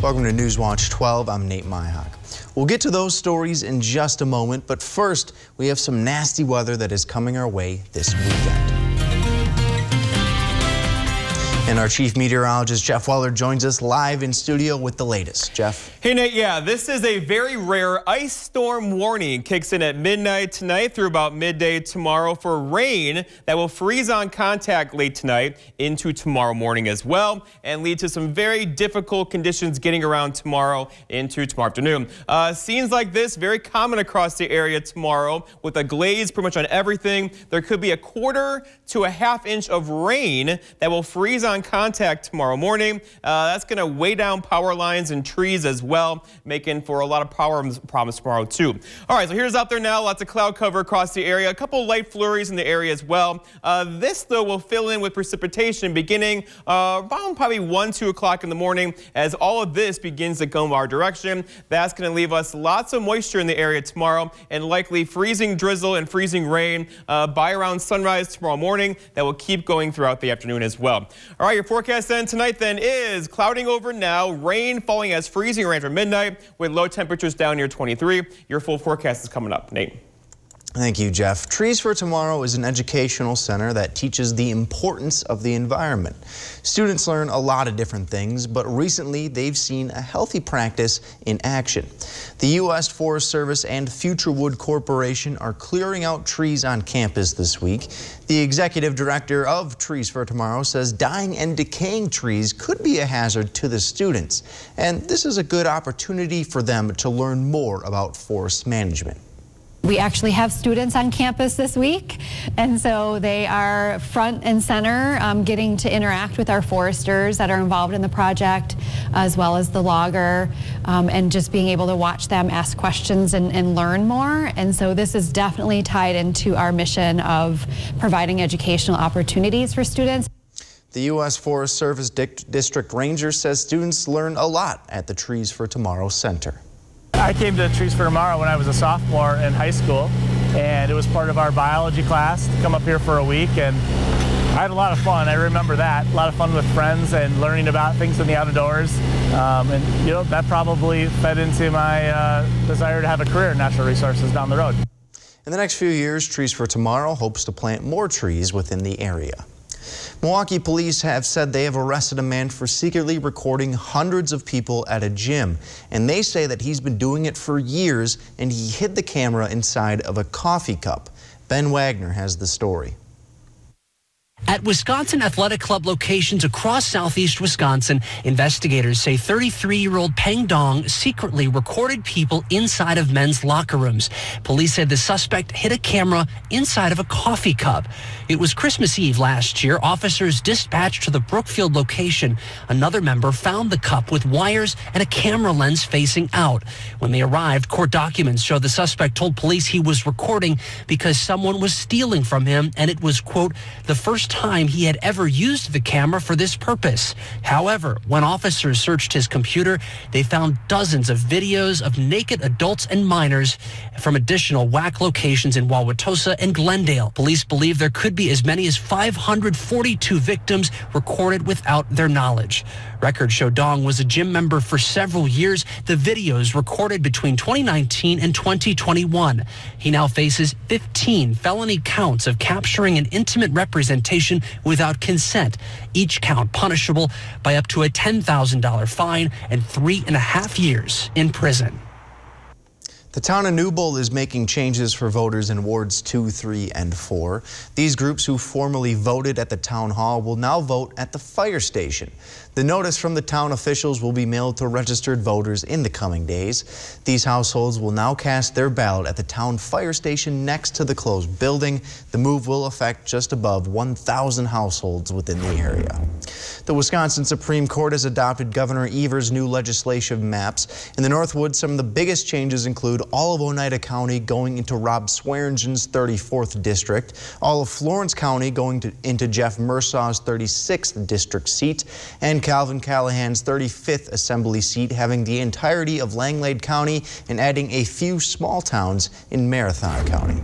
Welcome to Newswatch 12. I'm Nate Myhock. We'll get to those stories in just a moment, but first, we have some nasty weather that is coming our way this weekend. And our chief meteorologist, Jeff Weller, joins us live in studio with the latest. Jeff. Hey, Nate. Yeah, this is a very rare ice storm warning. It kicks in at midnight tonight through about midday tomorrow for rain that will freeze on contact late tonight into tomorrow morning as well and lead to some very difficult conditions getting around tomorrow into tomorrow afternoon. Scenes like this very common across the area tomorrow with a glaze pretty much on everything. There could be a 1/4 to a 1/2 inch of rain that will freeze on contact tomorrow morning. That's going to weigh down power lines and trees as well, making for a lot of power problems tomorrow too. All right, so here's out there now. Lots of cloud cover across the area. A couple light flurries in the area as well. This, though, will fill in with precipitation beginning around probably 1, 2 o'clock in the morning as all of this begins to go in our direction. That's going to leave us lots of moisture in the area tomorrow and likely freezing drizzle and freezing rain by around sunrise tomorrow morning. That will keep going throughout the afternoon as well. All right, your forecast then tonight then is clouding over now, rain falling as freezing rain for midnight with low temperatures down near 23. Your full forecast is coming up. Nate. Thank you, Jeff. Trees for Tomorrow is an educational center that teaches the importance of the environment. Students learn a lot of different things, but recently they've seen a healthy practice in action. The U.S. Forest Service and Futurewood Corporation are clearing out trees on campus this week. The executive director of Trees for Tomorrow says dying and decaying trees could be a hazard to the students, and this is a good opportunity for them to learn more about forest management. We actually have students on campus this week, and so they are front and center getting to interact with our foresters that are involved in the project, as well as the logger, and just being able to watch them ask questions and learn more. And so this is definitely tied into our mission of providing educational opportunities for students. The U.S. Forest Service District Ranger says students learn a lot at the Trees for Tomorrow Center. I came to Trees for Tomorrow when I was a sophomore in high school, and it was part of our biology class to come up here for a week, and I had a lot of fun. I remember that. A lot of fun with friends and learning about things in the outdoors, and you know, that probably fed into my desire to have a career in natural resources down the road. In the next few years, Trees for Tomorrow hopes to plant more trees within the area. Milwaukee police have said they have arrested a man for secretly recording hundreds of people at a gym, and they say that he's been doing it for years and he hid the camera inside of a coffee cup. Ben Wagner has the story. At Wisconsin Athletic Club locations across southeast Wisconsin, investigators say 33-year-old Peng Dong secretly recorded people inside of men's locker rooms. Police said the suspect hid a camera inside of a coffee cup. It was Christmas Eve last year. Officers dispatched to the Brookfield location. Another member found the cup with wires and a camera lens facing out. When they arrived, court documents show the suspect told police he was recording because someone was stealing from him, and it was, quote, the first time he had ever used the camera for this purpose. However, when officers searched his computer, they found dozens of videos of naked adults and minors from additional WAC locations in Wauwatosa and Glendale. Police believe there could be as many as 542 victims recorded without their knowledge. Records show Dong was a gym member for several years. The videos recorded between 2019 and 2021. He now faces 15 felony counts of capturing an intimate representation without consent, each count punishable by up to a $10,000 fine and 3.5 years in prison. The town of Newbold is making changes for voters in wards 2, 3, and 4. These groups who formerly voted at the town hall will now vote at the fire station. The notice from the town officials will be mailed to registered voters in the coming days. These households will now cast their ballot at the town fire station next to the closed building. The move will affect just above 1,000 households within the area. The Wisconsin Supreme Court has adopted Governor Evers' new legislative maps. In the Northwoods, some of the biggest changes include all of Oneida County going into Rob Swearingen's 34th district, all of Florence County going into Jeff Mersaw's 36th district seat, and Calvin Callahan's 35th assembly seat having the entirety of Langlade County and adding a few small towns in Marathon County.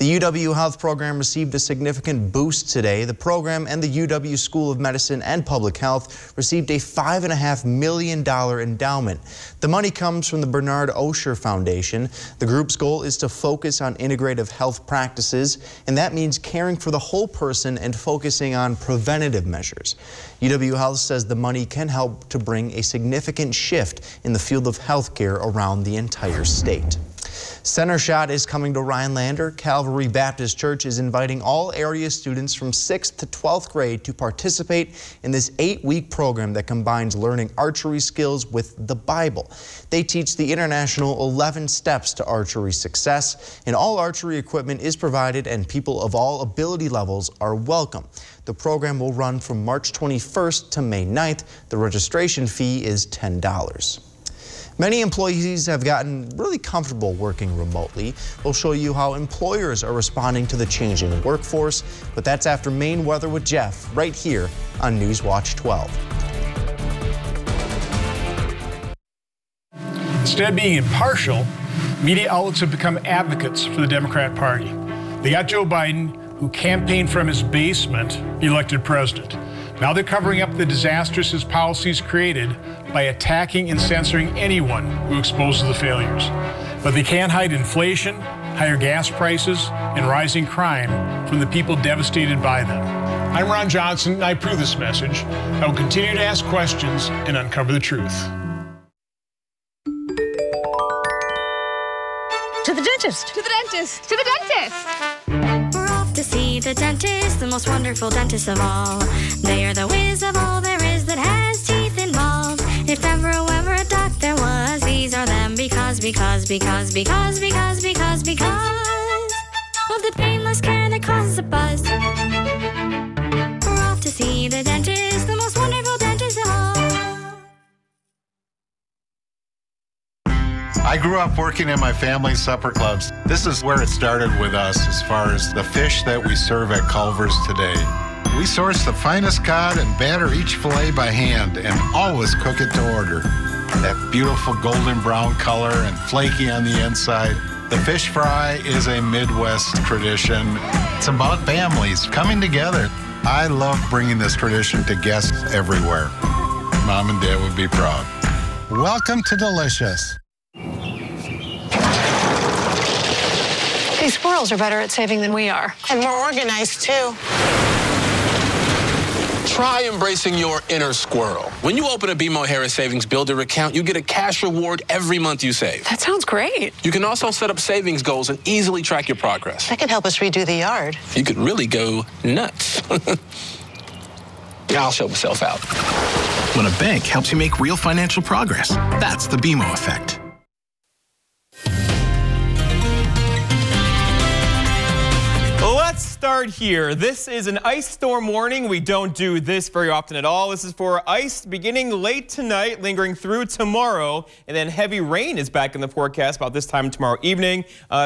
The UW Health program received a significant boost today. The program and the UW School of Medicine and Public Health received a $5.5 million endowment. The money comes from the Bernard Osher Foundation. The group's goal is to focus on integrative health practices, and that means caring for the whole person and focusing on preventative measures. UW Health says the money can help to bring a significant shift in the field of healthcare around the entire state. Center Shot is coming to Rhinelander. Calvary Baptist Church is inviting all area students from 6th to 12th grade to participate in this 8-week program that combines learning archery skills with the Bible. They teach the international 11 steps to archery success, and all archery equipment is provided and people of all ability levels are welcome. The program will run from March 21st to May 9th. The registration fee is $10. Many employees have gotten really comfortable working remotely. We'll show you how employers are responding to the changing workforce, but that's after Maine Weather with Jeff, right here on Newswatch 12. Instead of being impartial, media outlets have become advocates for the Democrat Party. They got Joe Biden, who campaigned from his basement, elected president. Now they're covering up the disasters his policies created by attacking and censoring anyone who exposes the failures. But they can't hide inflation, higher gas prices, and rising crime from the people devastated by them. I'm Ron Johnson, and I approve this message. I will continue to ask questions and uncover the truth. To the dentist. To the dentist. To the dentist. We're off to see the dentist, the most wonderful dentist of all. They are the whiz of all there is that has teeth involved. If ever a doctor was, these are them because of the painless care that causes a buzz. We're off to see the dentist, the most wonderful dentist of all. I grew up working in my family's supper clubs. This is where it started with us as far as the fish that we serve at Culver's today. We source the finest cod and batter each fillet by hand and always cook it to order. That beautiful golden brown color and flaky on the inside. The fish fry is a Midwest tradition. It's about families coming together. I love bringing this tradition to guests everywhere. Mom and Dad would be proud. Welcome to Delicious. These squirrels are better at saving than we are. And more organized, too. Try embracing your inner squirrel. When you open a BMO Harris Savings Builder account, you get a cash reward every month you save. That sounds great. You can also set up savings goals and easily track your progress. That could help us redo the yard. You could really go nuts. I'll show myself out. When a bank helps you make real financial progress, that's the BMO effect. Let's start here. This is an ice storm warning. We don't do this very often at all. This is for ice beginning late tonight, lingering through tomorrow, and then heavy rain is back in the forecast about this time tomorrow evening,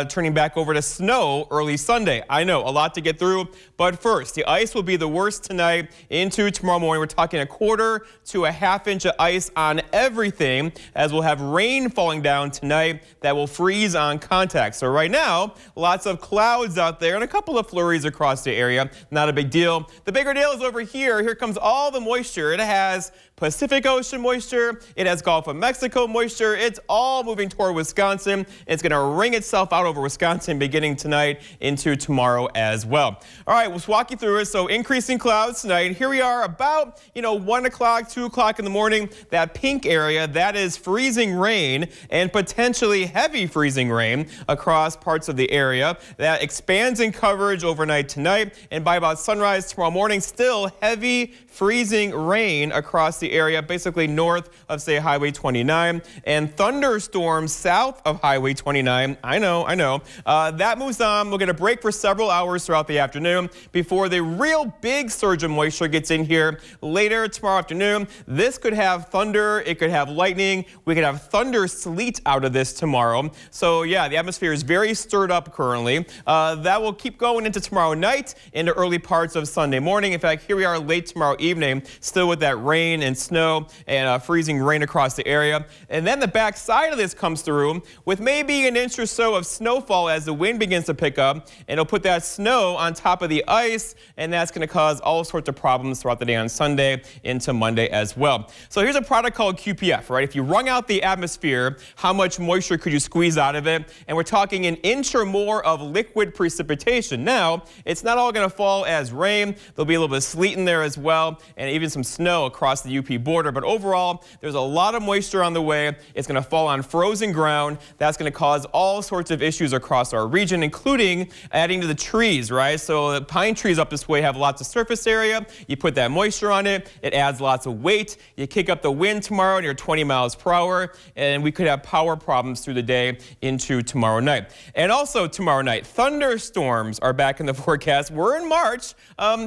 turning back over to snow early Sunday. I know, a lot to get through, but first, the ice will be the worst tonight into tomorrow morning. We're talking a quarter to a half inch of ice on everything, as we'll have rain falling down tonight that will freeze on contact. So right now, lots of clouds out there and a couple of flurries across the area. Not a big deal. The bigger deal is over here. Here comes all the moisture. It has Pacific Ocean moisture. It has Gulf of Mexico moisture. It's all moving toward Wisconsin. It's going to wring itself out over Wisconsin beginning tonight into tomorrow as well. All right, we'll walk you through it. So increasing clouds tonight. Here we are about, 1 o'clock, 2 o'clock in the morning. That pink area, that is freezing rain and potentially heavy freezing rain across parts of the area. That expands in coverage overnight tonight. And by about sunrise tomorrow morning, still heavy freezing rain across the area, basically north of, say, Highway 29, and thunderstorms south of Highway 29. I know. That moves on. We'll get a break for several hours throughout the afternoon before the real big surge of moisture gets in here later tomorrow afternoon. This could have thunder. It could have lightning. We could have thunder sleet out of this tomorrow. So, yeah, the atmosphere is very stirred up currently. That will keep going into tomorrow tomorrow night into early parts of Sunday morning. In fact, here we are late tomorrow evening, still with that rain and snow and freezing rain across the area. And then the back side of this comes through with maybe an inch or so of snowfall as the wind begins to pick up, and it'll put that snow on top of the ice, and that's going to cause all sorts of problems throughout the day on Sunday into Monday as well. So here's a product called QPF, right? If you wrung out the atmosphere, how much moisture could you squeeze out of it? And we're talking an inch or more of liquid precipitation. Now, it's not all going to fall as rain. There'll be a little bit of sleet in there as well, and even some snow across the UP border. But overall, there's a lot of moisture on the way. It's going to fall on frozen ground. That's going to cause all sorts of issues across our region, including adding to the trees, right? So the pine trees up this way have lots of surface area. You put that moisture on it, it adds lots of weight. You kick up the wind tomorrow near 20 miles per hour, and we could have power problems through the day into tomorrow night. And also tomorrow night, thunderstorms are back in the forecast. We're in March.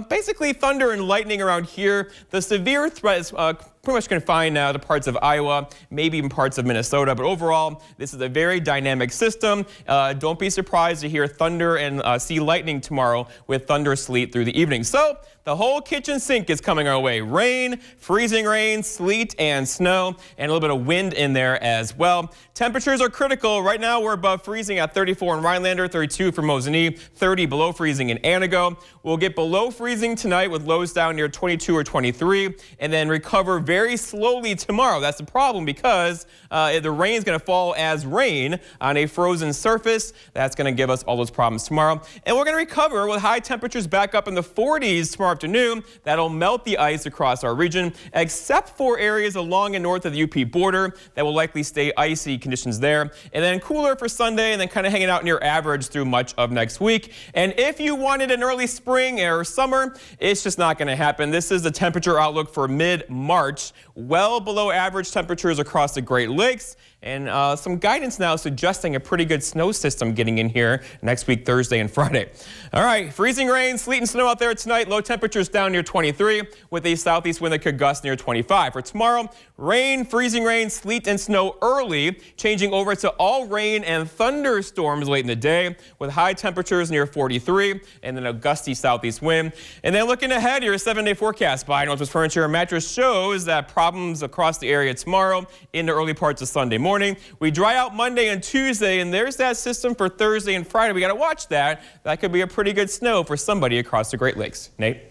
Basically thunder and lightning around here. The severe threat is pretty much confined now to parts of Iowa, maybe even parts of Minnesota. But overall, this is a very dynamic system. Don't be surprised to hear thunder and see lightning tomorrow with thunder sleet through the evening. So the whole kitchen sink is coming our way. Rain, freezing rain, sleet, and snow, and a little bit of wind in there as well. Temperatures are critical. Right now, we're above freezing at 34 in Rhinelander, 32 for Mosinee, 30 below freezing in Antigo. We'll get below freezing tonight with lows down near 22 or 23, and then recover very slowly tomorrow. That's the problem because the rain is going to fall as rain on a frozen surface. That's going to give us all those problems tomorrow. And we're going to recover with high temperatures back up in the 40s tomorrow afternoon. That'll melt the ice across our region, except for areas along and north of the UP border that will likely stay icy conditions there. And then cooler for Sunday, and then kind of hanging out near average through much of next week. And if you wanted an early spring or summer, it's just not going to happen. This is the temperature outlook for mid-March. Well below average temperatures across the Great Lakes, and some guidance now suggesting a pretty good snow system getting in here next week, Thursday and Friday. All right, freezing rain, sleet and snow out there tonight. Low temperatures down near 23 with a southeast wind that could gust near 25. For tomorrow, rain, freezing rain, sleet and snow early, changing over to all rain and thunderstorms late in the day with high temperatures near 43 and then a gusty southeast wind. And then looking ahead, your 7-day forecast by Northwest Furniture and Mattress shows that problems across the area tomorrow into early parts of Sunday morning. We dry out Monday and Tuesday, and there's that system for Thursday and Friday. We got to watch that. That could be a pretty good snow for somebody across the Great Lakes. Nate?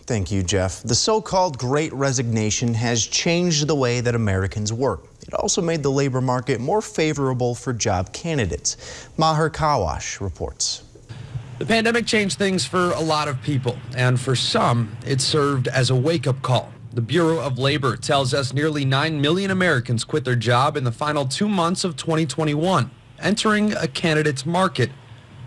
Thank you, Jeff. The so-called Great Resignation has changed the way that Americans work. It also made the labor market more favorable for job candidates. Maher Kawash reports. The pandemic changed things for a lot of people, and for some, it served as a wake-up call. The Bureau of Labor tells us nearly 9 million Americans quit their job in the final 2 months of 2021, entering a candidate's market.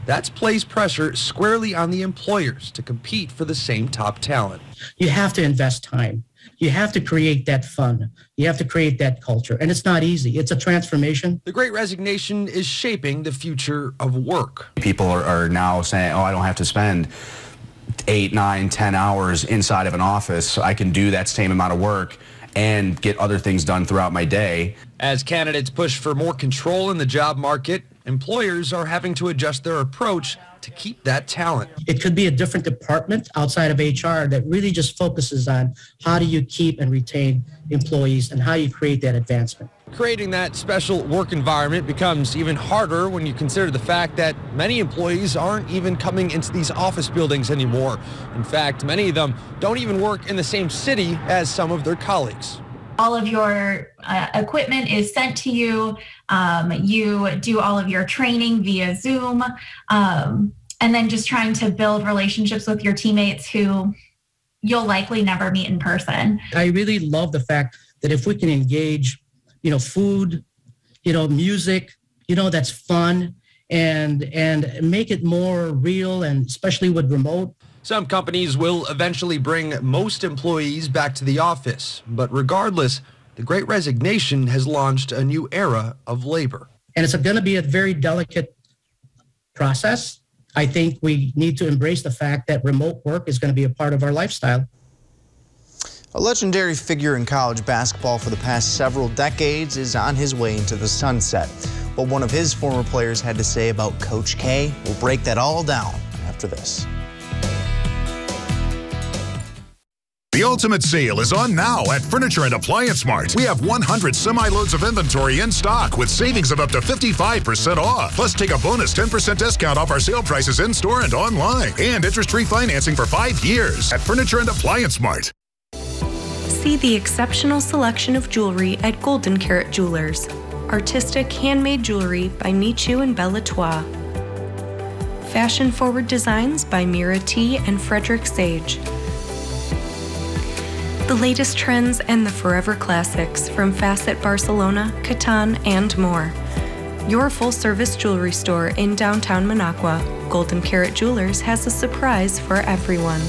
That placed pressure squarely on the employers to compete for the same top talent. You have to invest time. You have to create that fun. You have to create that culture. And it's not easy. It's a transformation. The Great Resignation is shaping the future of work. People are now saying, oh, I don't have to spend 8, 9, 10 hours inside of an office. I can do that same amount of work and get other things done throughout my day. As candidates push for more control in the job market, employers are having to adjust their approach to keep that talent. It could be a different department outside of HR that really just focuses on how do you keep and retain employees and how you create that advancement. Creating that special work environment becomes even harder when you consider the fact that many employees aren't even coming into these office buildings anymore. In fact, many of them don't even work in the same city as some of their colleagues. All of your equipment is sent to you. You do all of your training via Zoom, and then just trying to build relationships with your teammates who you'll likely never meet in person. I really love the fact that if we can engage, food, music, that's fun, and make it more real, and especially with remote. Some companies will eventually bring most employees back to the office, but regardless, the Great Resignation has launched a new era of labor. And it's going to be a very delicate process. I think we need to embrace the fact that remote work is going to be a part of our lifestyle. A legendary figure in college basketball for the past several decades is on his way into the sunset. What one of his former players had to say about Coach K, we'll break that all down after this. The ultimate sale is on now at Furniture and Appliance Mart. We have 100 semi-loads of inventory in stock with savings of up to 55% off. Plus, take a bonus 10% discount off our sale prices in-store and online. And interest-free financing for 5 years at Furniture and Appliance Mart. See the exceptional selection of jewelry at Golden Carat Jewelers. Artistic handmade jewelry by Michu and Belle Latour. Fashion-forward designs by Mira T. and Frederick Sage. The latest trends and the forever classics from Facet Barcelona, Catan, and more. Your full-service jewelry store in downtown Minocqua, Golden Carat Jewelers has a surprise for everyone.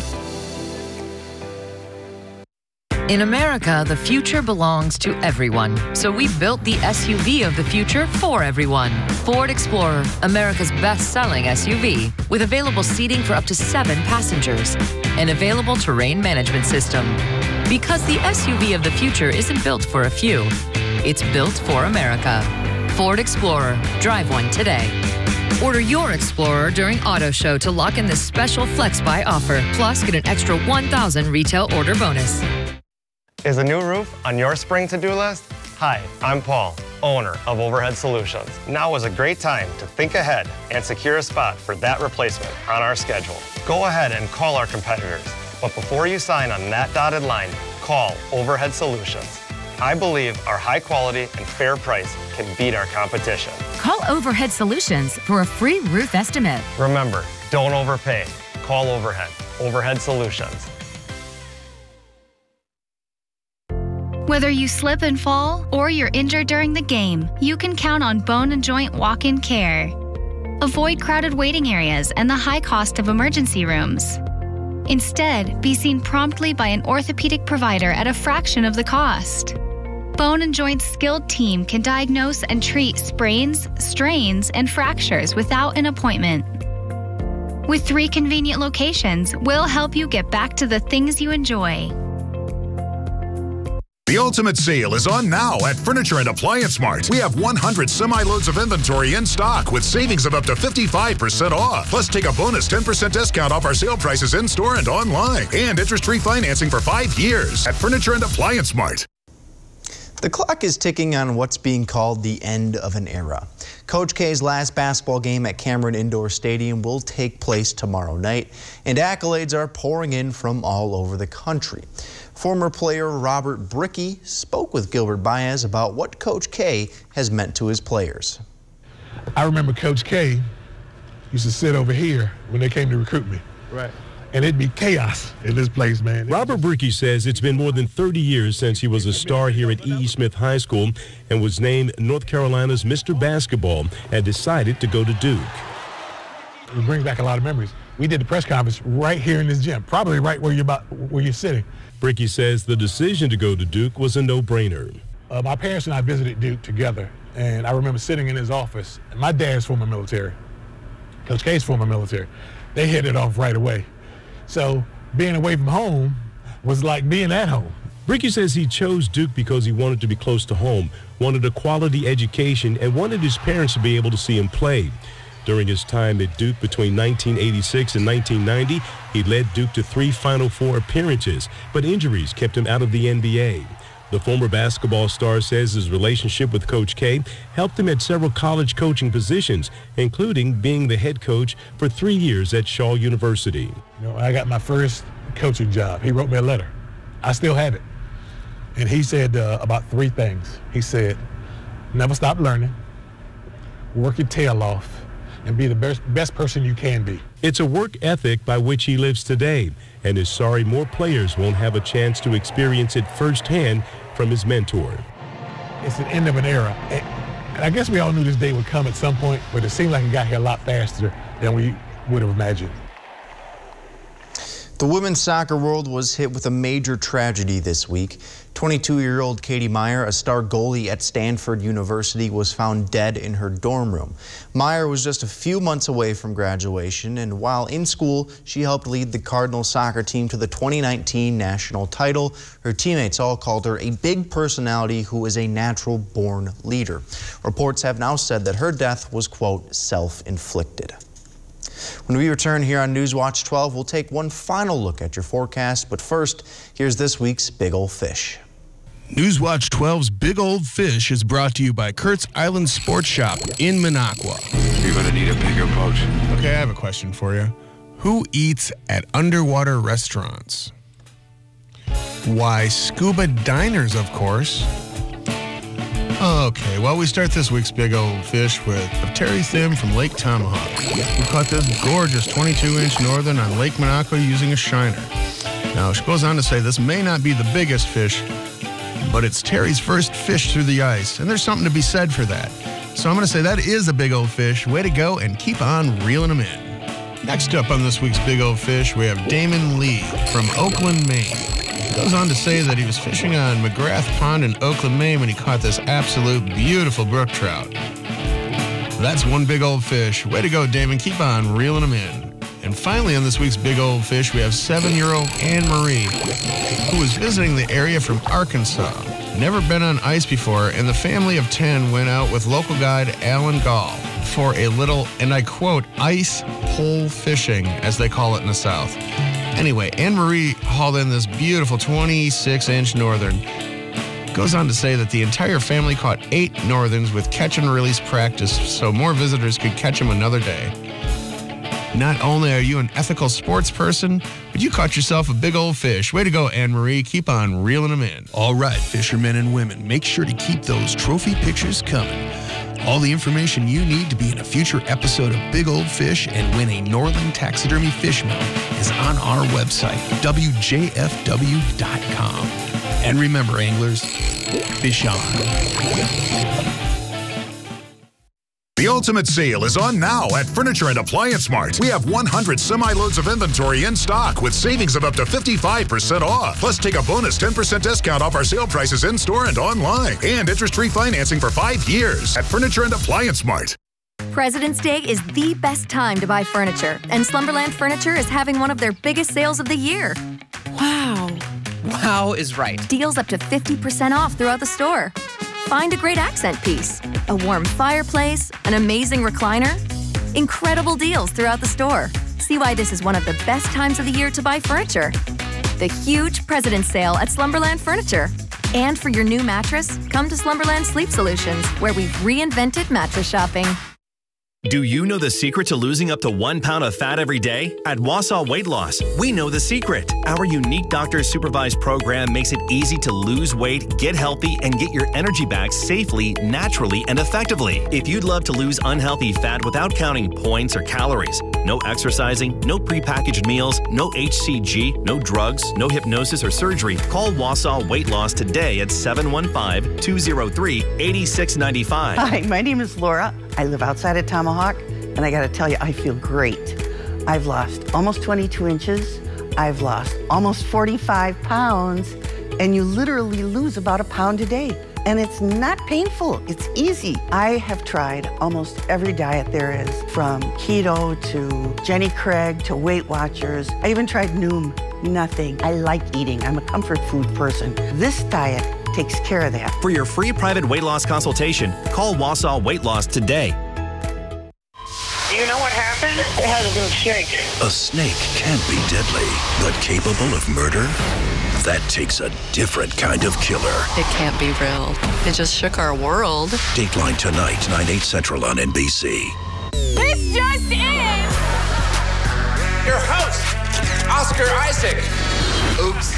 In America, the future belongs to everyone. So we built the SUV of the future for everyone. Ford Explorer, America's best-selling SUV, with available seating for up to 7 passengers. An available terrain management system. Because the SUV of the future isn't built for a few. It's built for America. Ford Explorer. Drive one today. Order your Explorer during Auto Show to lock in this special Flex Buy offer. Plus, get an extra $1,000 retail order bonus. Is a new roof on your spring to-do list? Hi, I'm Paul, owner of Overhead Solutions. Now is a great time to think ahead and secure a spot for that replacement on our schedule. Go ahead and call our competitors, but before you sign on that dotted line, call Overhead Solutions. I believe our high quality and fair price can beat our competition. Call Overhead Solutions for a free roof estimate. Remember, don't overpay. Call Overhead. Overhead Solutions. Whether you slip and fall or you're injured during the game, you can count on Bone and Joint Walk-In Care. Avoid crowded waiting areas and the high cost of emergency rooms. Instead, be seen promptly by an orthopedic provider at a fraction of the cost. Bone and Joint's skilled team can diagnose and treat sprains, strains, and fractures without an appointment. With 3 convenient locations, we'll help you get back to the things you enjoy. The ultimate sale is on now at Furniture and Appliance Mart. We have 100 semi-loads of inventory in stock with savings of up to 55% off. Plus, take a bonus 10% discount off our sale prices in-store and online. And interest-free financing for 5 years at Furniture and Appliance Mart. The clock is ticking on what's being called the end of an era. Coach K's last basketball game at Cameron Indoor Stadium will take place tomorrow night, and accolades are pouring in from all over the country. Former player Robert Brickey spoke with Gilbert Baez about what Coach K has meant to his players. I remember Coach K used to sit over here when they came to recruit me. Right. And it'd be chaos in this place, man. Robert Brickey says it's been more than 30 years since he was a star here at E.E. Smith High School and was named North Carolina's Mr. Basketball and decided to go to Duke. It brings back a lot of memories. We did the press conference right here in this gym, probably right where you're sitting. Brickey says the decision to go to Duke was a no-brainer. My parents and I visited Duke together, and I remember sitting in his office. And my dad's former military, Coach K's former military. They hit it off right away. So being away from home was like being at home. Brickey says he chose Duke because he wanted to be close to home, wanted a quality education, and wanted his parents to be able to see him play. During his time at Duke between 1986 and 1990, he led Duke to 3 Final Four appearances, but injuries kept him out of the NBA. The former basketball star says his relationship with Coach K helped him at several college coaching positions, including being the head coach for 3 years at Shaw University. You know, I got my first coaching job. He wrote me a letter. I still have it. And he said about 3 things. He said, never stop learning, work your tail off, and be the best person you can be. It's a work ethic by which he lives today, and is sorry more players won't have a chance to experience it firsthand from his mentor. It's the end of an era. And I guess we all knew this day would come at some point, but it seemed like it got here a lot faster than we would have imagined. The women's soccer world was hit with a major tragedy this week. 22-year-old Katie Meyer, a star goalie at Stanford University, was found dead in her dorm room. Meyer was just a few months away from graduation, and while in school, she helped lead the Cardinals soccer team to the 2019 national title. Her teammates all called her a big personality who is a natural-born leader. Reports have now said that her death was, quote, self-inflicted. When we return here on Newswatch 12, we'll take one final look at your forecast. But first, here's this week's Big Old Fish. Newswatch 12's Big Old Fish is brought to you by Kurt's Island Sports Shop in Minocqua. You're going to need a bigger boat. Okay, I have a question for you. Who eats at underwater restaurants? Why, scuba diners, of course. Okay, well, we start this week's Big Old Fish with Terry Thim from Lake Tomahawk, who caught this gorgeous 22-inch northern on Lake Minocqua using a shiner. Now, she goes on to say this may not be the biggest fish, but it's Terry's first fish through the ice, and there's something to be said for that. So I'm going to say that is a Big Old Fish. Way to go, and keep on reeling them in. Next up on this week's Big Old Fish, we have Damon Lee from Oakland, Maine. He goes on to say that he was fishing on McGrath Pond in Oakland, Maine when he caught this absolute beautiful brook trout. That's one Big Old Fish. Way to go, Damon. Keep on reeling them in. And finally on this week's Big Old Fish, we have 7-year-old Anne Marie, who was visiting the area from Arkansas. Never been on ice before, and the family of 10 went out with local guide Alan Gall for a little, and I quote, ice hole fishing, as they call it in the South. Anyway, Anne Marie hauled in this beautiful 26-inch northern. Goes on to say that the entire family caught 8 northerns with catch and release practice so more visitors could catch them another day. Not only are you an ethical sports person, but you caught yourself a big old fish. Way to go, Anne Marie. Keep on reeling them in. All right, fishermen and women, make sure to keep those trophy pictures coming. All the information you need to be in a future episode of Big Old Fish and win a Northern Taxidermy fish mount is on our website, WJFW.com. And remember, anglers, fish on. The ultimate sale is on now at Furniture and Appliance Mart. We have 100 semi-loads of inventory in stock with savings of up to 55% off. Plus, take a bonus 10% discount off our sale prices in-store and online. And interest-free financing for 5 years at Furniture and Appliance Mart. President's Day is the best time to buy furniture, and Slumberland Furniture is having one of their biggest sales of the year. Wow. Wow is right. Deals up to 50% off throughout the store. Find a great accent piece, a warm fireplace, an amazing recliner. Incredible deals throughout the store. See why this is one of the best times of the year to buy furniture. The huge President's Sale at Slumberland Furniture. And for your new mattress, come to Slumberland Sleep Solutions, where we've reinvented mattress shopping. Do you know the secret to losing up to 1 pound of fat every day? At Wausau Weight Loss, we know the secret. Our unique doctor-supervised program makes it easy to lose weight, get healthy, and get your energy back safely, naturally, and effectively. If you'd love to lose unhealthy fat without counting points or calories, no exercising, no prepackaged meals, no HCG, no drugs, no hypnosis or surgery, call Wausau Weight Loss today at 715-203-8695. Hi, my name is Laura. I live outside of Tomahawk, and I got to tell you, I feel great. I've lost almost 22 inches. I've lost almost 45 pounds, and you literally lose about 1 pound a day. And it's not painful, it's easy. I have tried almost every diet there is, from keto to Jenny Craig to Weight Watchers. I even tried Noom, nothing. I like eating, I'm a comfort food person. This diet takes care of that. For your free private weight loss consultation, call Wausau Weight Loss today. Do you know what happened? It had a little snake. A snake can be deadly, but capable of murder? That takes a different kind of killer. It can't be real. It just shook our world. Dateline tonight, 9/8 Central on NBC. This just in! Your host, Oscar Isaac. Oops.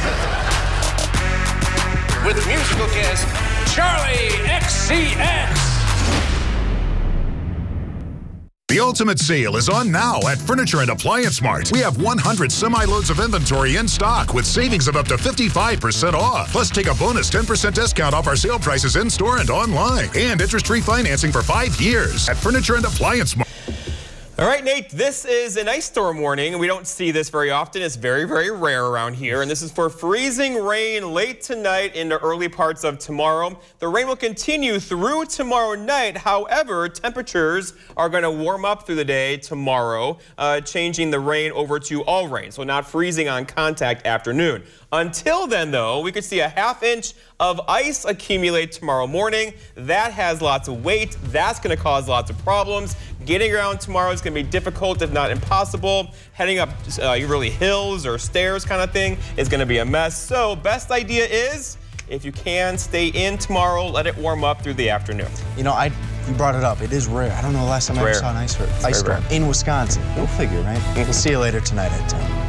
With musical guest, Charlie XCX. The ultimate sale is on now at Furniture and Appliance Mart. We have 100 semi-loads of inventory in stock with savings of up to 55% off. Plus, take a bonus 10% discount off our sale prices in-store and online. And interest-free financing for 5 years at Furniture and Appliance Mart. All right, Nate, this is an ice storm warning. We don't see this very often. It's very, very rare around here. And this is for freezing rain late tonight into early parts of tomorrow. The rain will continue through tomorrow night. However, temperatures are going to warm up through the day tomorrow, changing the rain over to all rain, so not freezing on contact afternoon. Until then, though, we could see a ½ inch of ice accumulate tomorrow morning. That has lots of weight. That's going to cause lots of problems. Getting around tomorrow is going to be difficult, if not impossible. Heading up really hills or stairs kind of thing is going to be a mess. So best idea is, if you can, stay in tomorrow. Let it warm up through the afternoon. You know, you brought it up. It is rare. I don't know the last time I ever saw an ice storm in Wisconsin. Go figure, right? We'll see you later tonight at 10.